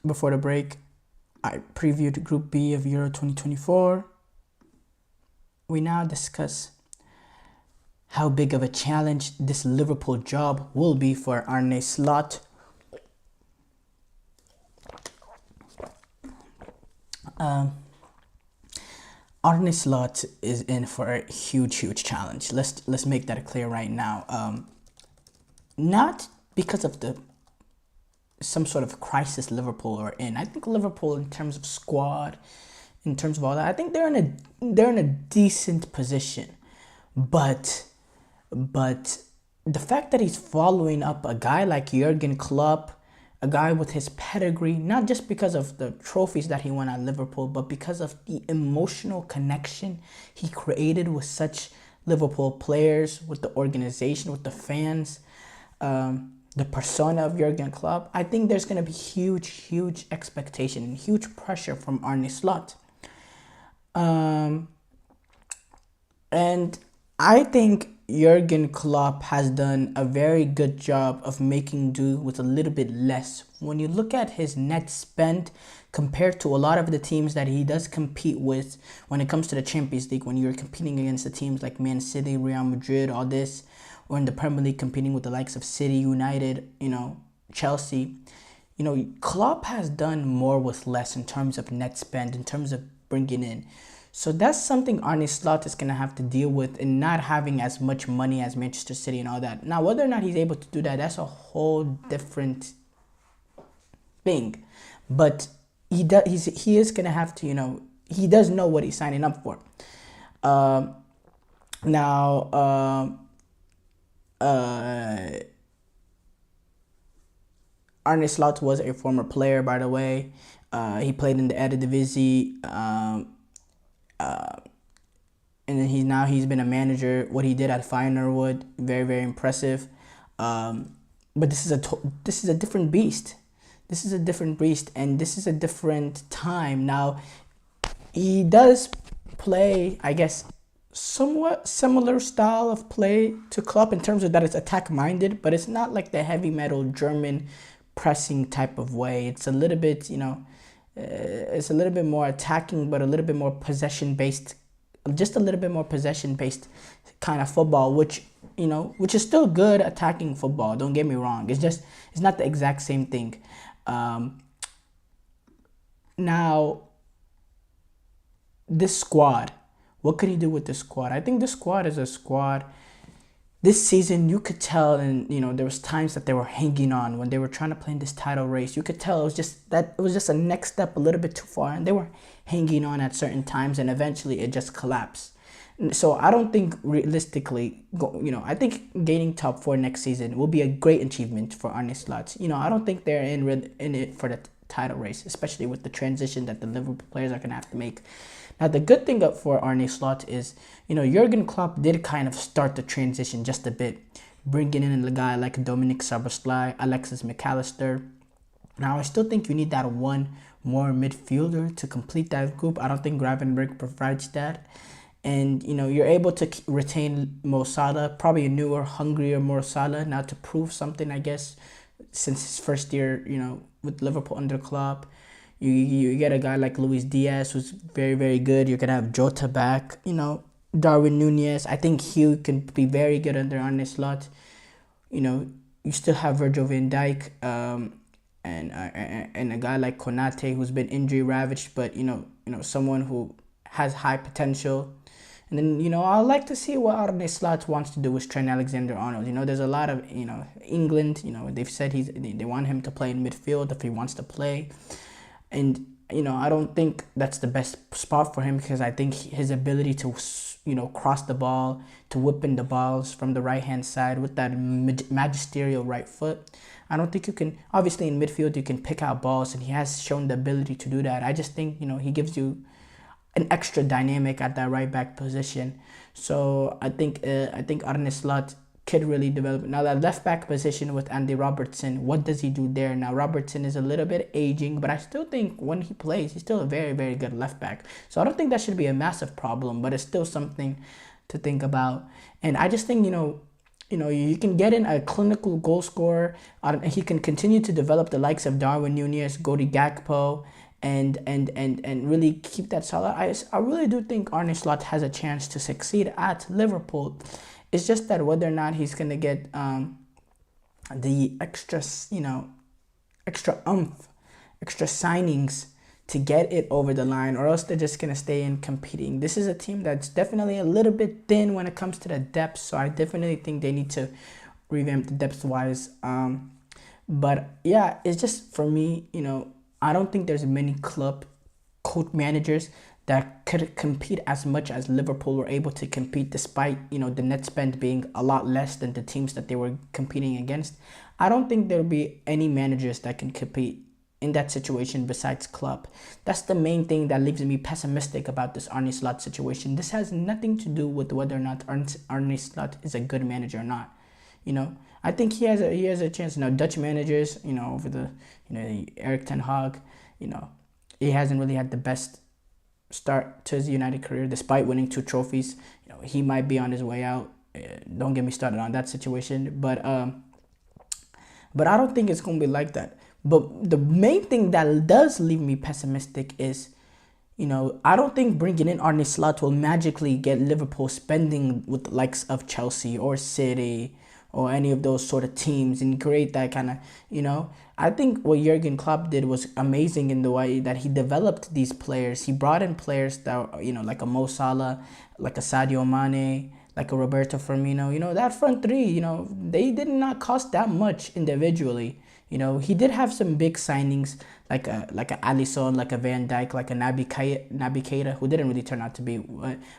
Before the break, I previewed Group B of Euro 2024. We now discuss how big of a challenge this Liverpool job will be for Arne Slot. Arne Slot is in for a huge challenge. Let's make that clear right now. Not because of some sort of crisis Liverpool are in. I think Liverpool, in terms of squad, in terms of all that, I think they're in a decent position. But the fact that he's following up a guy like Jurgen Klopp, a guy with his pedigree, not just because of the trophies that he won at Liverpool, but because of the emotional connection he created with such Liverpool players, with the organization, with the fans, the persona of Jurgen Klopp, I think there's going to be huge expectation and huge pressure from Arne Slot. And I think Jurgen Klopp has done a very good job of making do with a little bit less. When you look at his net spend compared to a lot of the teams that he does compete with when it comes to the Champions League, when you're competing against the teams like Man City, Real Madrid, all this, or in the Premier League competing with the likes of City, United, Chelsea, Klopp has done more with less in terms of net spend, in terms of bringing in. So that's something Arne Slot is going to have to deal with, and not having as much money as Manchester City and all that. Now, whether or not he's able to do that, that's a whole different thing. But he is going to have to, he does know what he's signing up for. Arne Slot was a former player, by the way. He played in the Eredivisie, and then he's been a manager. What he did at Feyenoord, very impressive. But this is a different beast. This is a different beast, and this is a different time. Now, he does play, I guess, somewhat similar style of play to Klopp in terms of that it's attack-minded, but it's not like the heavy metal German pressing type of way. It's a little bit, it's a little bit more attacking, but a little bit more possession-based, just a little bit more possession-based kind of football, which is still good attacking football. Don't get me wrong. It's not the exact same thing. Now, this squad, what could he do with this squad? I think this squad is a squad. This season, you could tell, and there was times that they were hanging on when they were trying to play in this title race. You could tell it was just a next step a little bit too far, and they were hanging on at certain times, and eventually it just collapsed. So I don't think realistically, I think gaining top 4 next season will be a great achievement for Arne Slot. I don't think they're in it for the title race, especially with the transition that the Liverpool players are going to have to make. Now, the good thing for Arne Slot is, Jurgen Klopp did kind of start the transition just a bit, bringing in a guy like Dominic Szoboszlai, Alexis McAllister. Now, I still think you need that one more midfielder to complete that group. I don't think Gravenberch provides that. And, you're able to retain Mo Salah, probably a newer, hungrier Mo Salah, now to prove something, I guess, since his first year, with Liverpool under Klopp. You get a guy like Luis Diaz, who's very good. You're going to have Jota back. Darwin Nunez. I think he can be very good under Arne Slot. You still have Virgil van Dijk, and a guy like Konate, who's been injury ravaged, but someone who has high potential. And then I like to see what Arne Slot wants to do with Trent Alexander-Arnold. There's a lot of England. They've said they want him to play in midfield if he wants to play, and I don't think that's the best spot for him, because I think his ability to cross the ball, to whip in the balls from the right hand side with that magisterial right foot. I don't think you can. Obviously, in midfield you can pick out balls, and he has shown the ability to do that. I just think he gives you an extra dynamic at that right back position. So I think Arne Slot could really develop. Now that left back position with Andy Robertson, what does he do there? Now Robertson is a little bit aging, but I still think when he plays, he's still a very, very good left back. So I don't think that should be a massive problem, but it's still something to think about. And I just think you can get in a clinical goal scorer. He can continue to develop the likes of Darwin Nunez, Cody Gakpo, and really keep that solid. I really do think Arne Slot has a chance to succeed at Liverpool. It's just that whether or not he's going to get the extra oomph, extra signings to get it over the line, or else they're just going to stay in competing. This is a team that's definitely a little bit thin when it comes to the depth, so I definitely think they need to revamp the depth-wise. But yeah, it's just, for me, I don't think there's many club coach managers that could compete as much as Liverpool were able to compete, despite the net spend being a lot less than the teams that they were competing against. I don't think there'll be any managers that can compete in that situation besides Klopp. That's the main thing that leaves me pessimistic about this Arne Slot situation. This has nothing to do with whether or not Arne Slot is a good manager or not. I think he has a chance. Dutch managers, over the Erik ten Hag, he hasn't really had the best start to his United career, despite winning 2 trophies. He might be on his way out. Don't get me started on that situation, but I don't think it's gonna be like that. But the main thing that does leave me pessimistic is, I don't think bringing in Arne Slot will magically get Liverpool spending with the likes of Chelsea or City or any of those sort of teams and create that kind of, I think what Jurgen Klopp did was amazing in the way that he developed these players. He brought in players that, like a Mo Salah, like a Sadio Mane, like a Roberto Firmino. That front three, they did not cost that much individually. He did have some big signings like a Alisson, like a Van Dijk, like a Naby Keita, who didn't really turn out to be,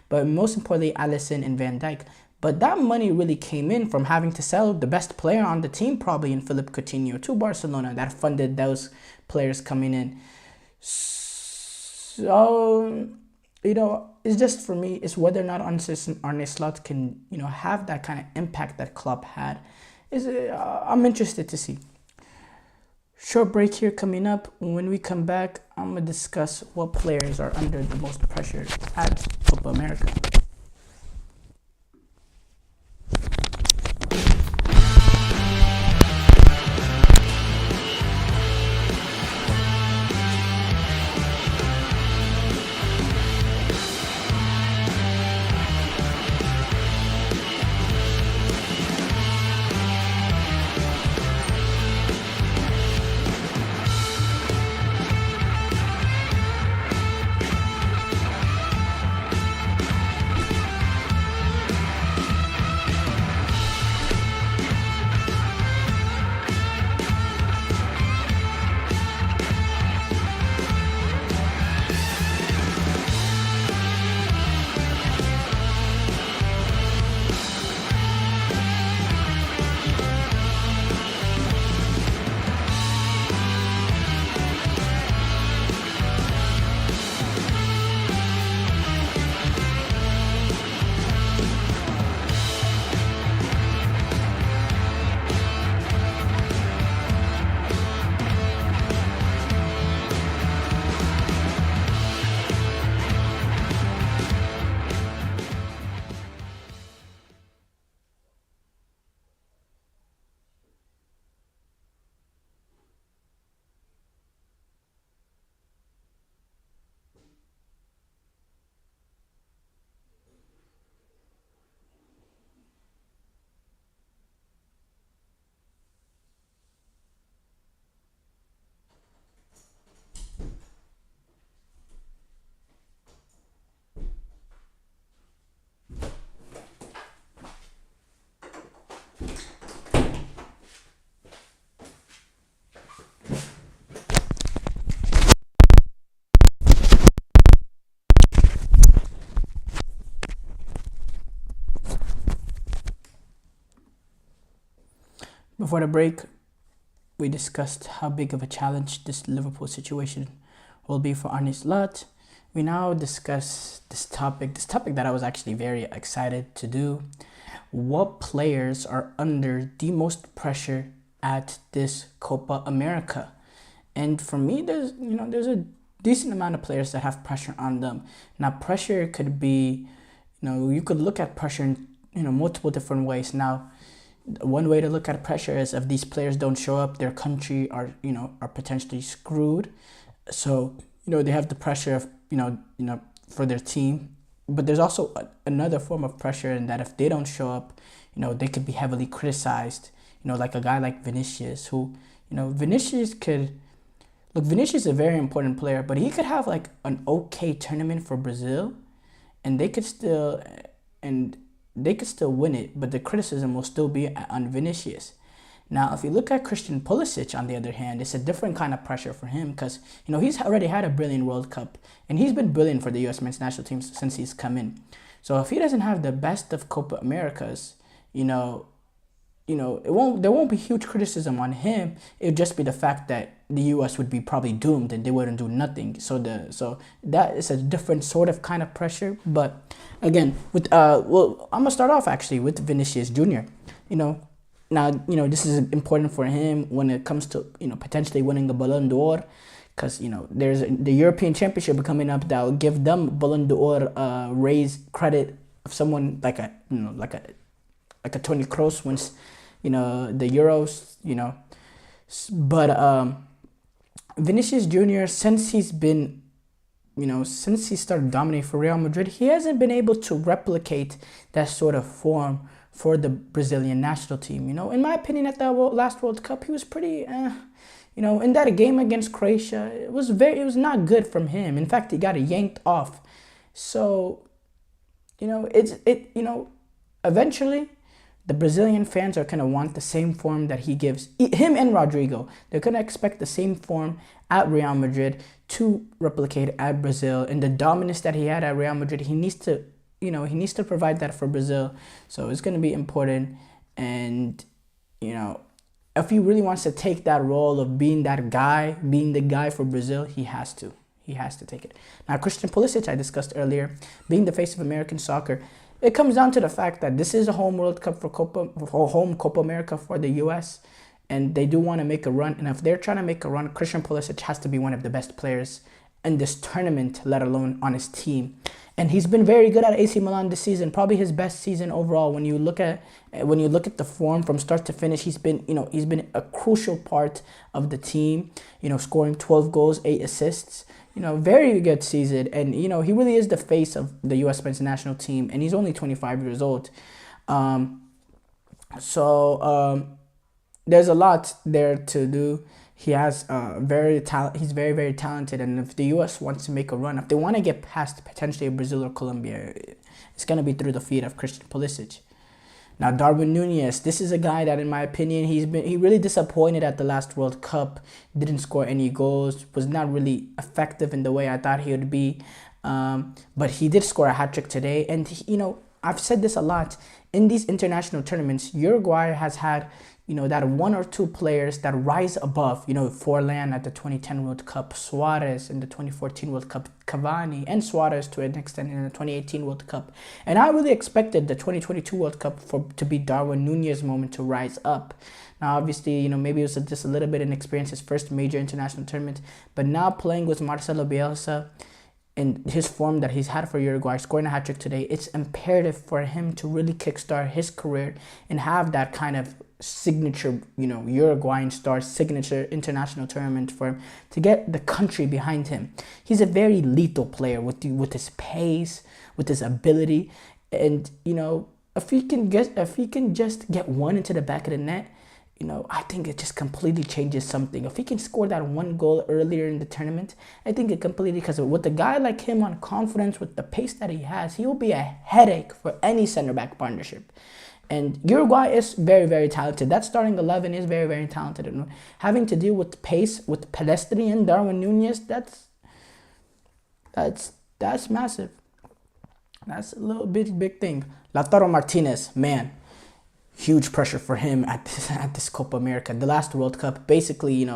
but most importantly, Alisson and Van Dijk. But that money really came in from having to sell the best player on the team, probably in Philippe Coutinho, to Barcelona, that funded those players coming in. So, it's just, for me, it's whether or not Arne Slot can, have that kind of impact that Klopp had. I'm interested to see. Short break here coming up. When we come back, I'm going to discuss what players are under the most pressure at Copa America. Before the break, we discussed how big of a challenge this Liverpool situation will be for Arne Slot. We now discuss this topic that I was actually very excited to do. What players are under the most pressure at this Copa America? And for me, there's a decent amount of players that have pressure on them. Now, pressure could be, you could look at pressure in, multiple different ways. Now, one way to look at pressure is if these players don't show up, their country are potentially screwed. So, they have the pressure of, for their team. But there's also another form of pressure in that if they don't show up, they could be heavily criticized. Like a guy like Vinicius, who, Vinicius is a very important player, but he could have like an okay tournament for Brazil, and they could still win it, but the criticism will still be on Vinicius. Now, if you look at Christian Pulisic, on the other hand, it's a different kind of pressure for him because, he's already had a brilliant World Cup, and he's been brilliant for the U.S. men's national team since he's come in. So if he doesn't have the best of Copa Americas, there won't be huge criticism on him. It would just be the fact that the U.S. would be probably doomed and they wouldn't do nothing. So that is a different sort of kind of pressure. But again, I'm gonna start off actually with Vinicius Jr. Now, this is important for him when it comes to, potentially winning the Ballon d'Or, because, there's the European Championship coming up that will give them Ballon d'Or raise credit of someone like a Toni Kroos wins, the Euros, But Vinicius Jr., since he started dominating for Real Madrid, he hasn't been able to replicate that sort of form for the Brazilian national team. In my opinion, at that last World Cup, he was pretty, in that game against Croatia, it was not good from him. In fact, he got yanked off. So, eventually, the Brazilian fans are going to want the same form that he gives. Him and Rodrigo, they're going to expect the same form at Real Madrid to replicate at Brazil. And the dominance that he had at Real Madrid, he needs to provide that for Brazil. So it's going to be important. And, if he really wants to take that role of being the guy for Brazil, he has to. He has to take it. Now, Christian Pulisic, I discussed earlier, being the face of American soccer, it comes down to the fact that this is a home World Cup for home Copa America for the U.S., and they do want to make a run. And if they're trying to make a run, Christian Pulisic has to be one of the best players in this tournament, let alone on his team. And he's been very good at AC Milan this season, probably his best season overall. When you look at the form from start to finish, he's been a crucial part of the team. Scoring 12 goals, 8 assists. Very good season, and he really is the face of the U.S. men's national team, and he's only 25 years old. There's a lot there to do. He has he's very, very talented, and if the U.S. wants to make a run, if they want to get past potentially Brazil or Colombia, it's gonna be through the feet of Christian Pulisic. Now, Darwin Núñez, this is a guy that, in my opinion, he really disappointed at the last World Cup. Didn't score any goals, was not really effective in the way I thought he would be. But he did score a hat-trick today. And, I've said this a lot. In these international tournaments, Uruguay has had, that one or two players that rise above, Forlan at the 2010 World Cup, Suarez in the 2014 World Cup, Cavani and Suarez to an extent in the 2018 World Cup. And I really expected the 2022 World Cup to be Darwin Núñez's moment to rise up. Now, obviously, maybe it was just a little bit inexperience, his first major international tournament, but now playing with Marcelo Bielsa in his form that he's had for Uruguay, scoring a hat-trick today, it's imperative for him to really kickstart his career and have that kind of signature, Uruguayan star signature international tournament for him to get the country behind him. He's a very lethal player with his pace, with his ability, and if he can just get one into the back of the net, I think it just completely changes something. If he can score that one goal earlier in the tournament, I think it completely, because with a guy like him on confidence, with the pace that he has, he will be a headache for any center back partnership. And Uruguay is very, very talented. That starting 11 is very, very talented. And having to deal with pace, with Pelestri and Darwin Núñez, that's massive. That's a little big thing. Lautaro Martinez, man. huge pressure for him at this Copa America. The last World Cup, basically,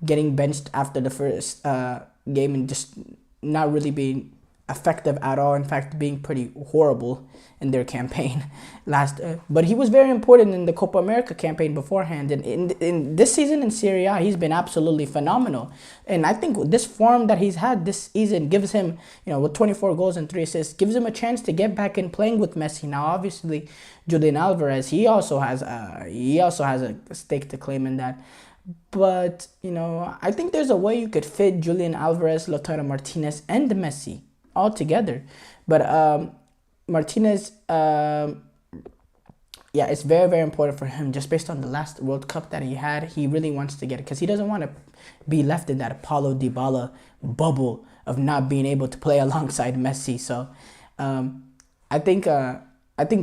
getting benched after the first game and just not really being effective at all. In fact, being pretty horrible in their campaign but he was very important in the Copa America campaign beforehand, and in this season in Serie A he's been absolutely phenomenal. And I think this form that he's had this season gives him, with 24 goals and 3 assists, gives him a chance to get back in playing with Messi. Now obviously Julian Alvarez, he also has a stake to claim in that. But I think there's a way you could fit Julian Alvarez, Lautaro Martinez, and Messi all together. But Martinez, it's very, very important for him just based on the last World Cup that he had. He really wants to get it because he doesn't want to be left in that Paulo Dybala bubble of not being able to play alongside Messi. So I think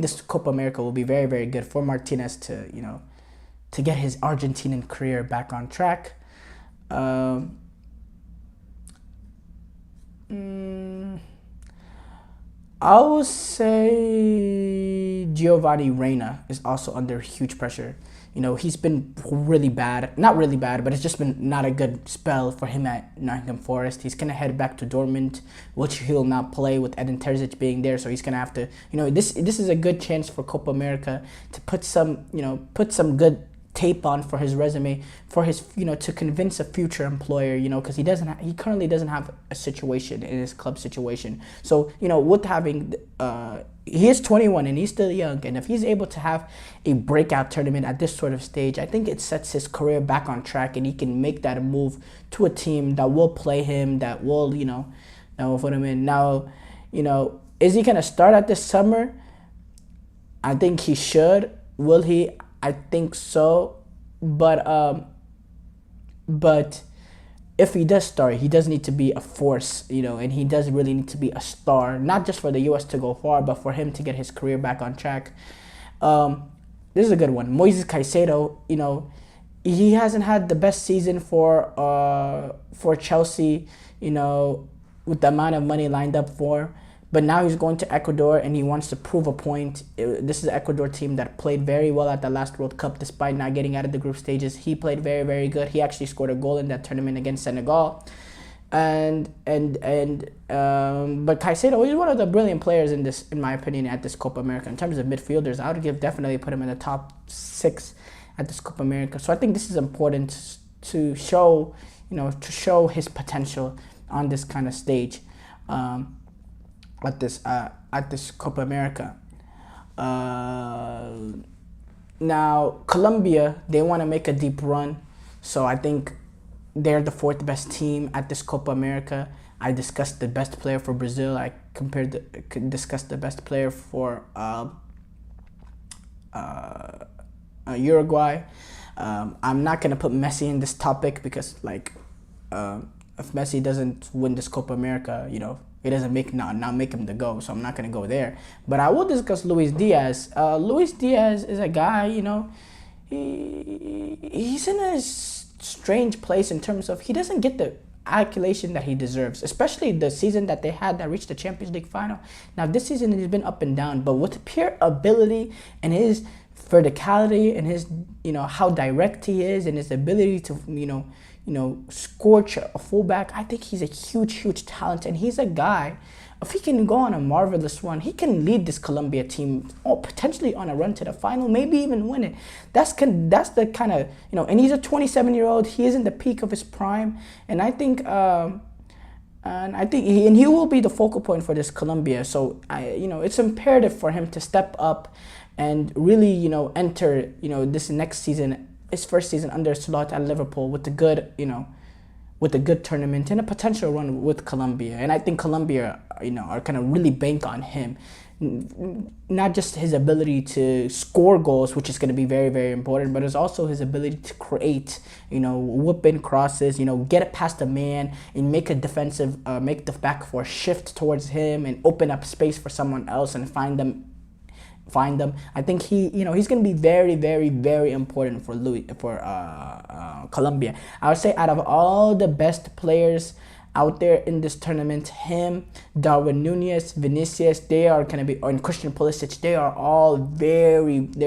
this Copa America will be very, very good for Martinez to get his Argentinian career back on track. I would say Giovanni Reina is also under huge pressure. He's been really bad. Not really bad, but it's just been not a good spell for him at Nottingham Forest. He's going to head back to Dortmund, which he'll not play with Edin Terzic being there. So he's going to have to, this is a good chance for Copa America to put some good tape on for his resume, for his, to convince a future employer, because he currently doesn't have a situation in his club situation. So, with having, he is 21 and he's still young, and if he's able to have a breakout tournament at this sort of stage, I think it sets his career back on track, and he can make that move to a team that will play him, that will, put him in. Now, is he going to start at this summer? I think he should. Will he? I think so, but if he does start, he does need to be a force, and he does really need to be a star, not just for the U.S. to go far, but for him to get his career back on track. This is a good one. Moises Caicedo, he hasn't had the best season for Chelsea, with the amount of money lined up for. But now he's going to Ecuador and he wants to prove a point. This is an Ecuador team that played very well at the last World Cup despite not getting out of the group stages. He played very, very good. He actually scored a goal in that tournament against Senegal. But Caicedo is one of the brilliant players in my opinion, at this Copa America. In terms of midfielders, I would definitely put him in the top 6 at this Copa America. So I think this is important to show his potential on this kind of stage. At this Copa America. Now Colombia, they want to make a deep run, so I think they're the 4th best team at this Copa America. I discussed the best player for Brazil. I discussed the best player for Uruguay. I'm not gonna put Messi in this topic because if Messi doesn't win this Copa America, it doesn't not make him the GOAT, so I'm not going to go there. But I will discuss Luis Diaz. Luis Diaz is a guy, he's in a strange place in terms of he doesn't get the accolation that he deserves, especially the season that they had that reached the Champions League final. Now, this season he's been up and down, but with pure ability and his verticality and his, how direct he is and his ability to, scorch a fullback, I think he's a huge, huge talent. And he's a guy, if he can go on a marvelous run, he can lead this Colombia team potentially on a run to the final, maybe even win it. That's the kind of, and he's a 27-year-old. He is in the peak of his prime. And I think, he will be the focal point for this Colombia. So, it's imperative for him to step up and really, enter, this next season, his first season under Slot at Liverpool with a good, with a good tournament and a potential run with Colombia. And I think Colombia, are going to really bank on him. Not just his ability to score goals, which is going to be very, very important, but it's also his ability to create, whip in crosses, get it past a man and make make the back four shift towards him and open up space for someone else and find them. I think he's going to be very, very, very important for Colombia. I would say out of all the best players out there in this tournament, him, Darwin Núñez, Vinicius, they are going to be, and Christian Pulisic, they're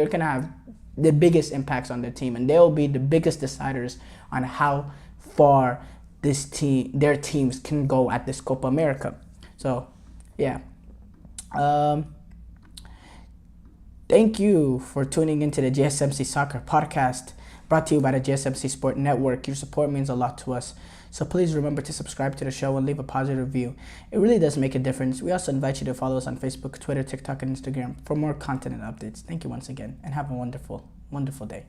going to have the biggest impacts on their team, and they'll be the biggest deciders on how far their teams can go at this Copa America. So, yeah. Thank you for tuning into the GSMC Soccer Podcast, brought to you by the GSMC Sport Network. Your support means a lot to us, so please remember to subscribe to the show and leave a positive review. It really does make a difference. We also invite you to follow us on Facebook, Twitter, TikTok, and Instagram for more content and updates. Thank you once again, and have a wonderful, wonderful day.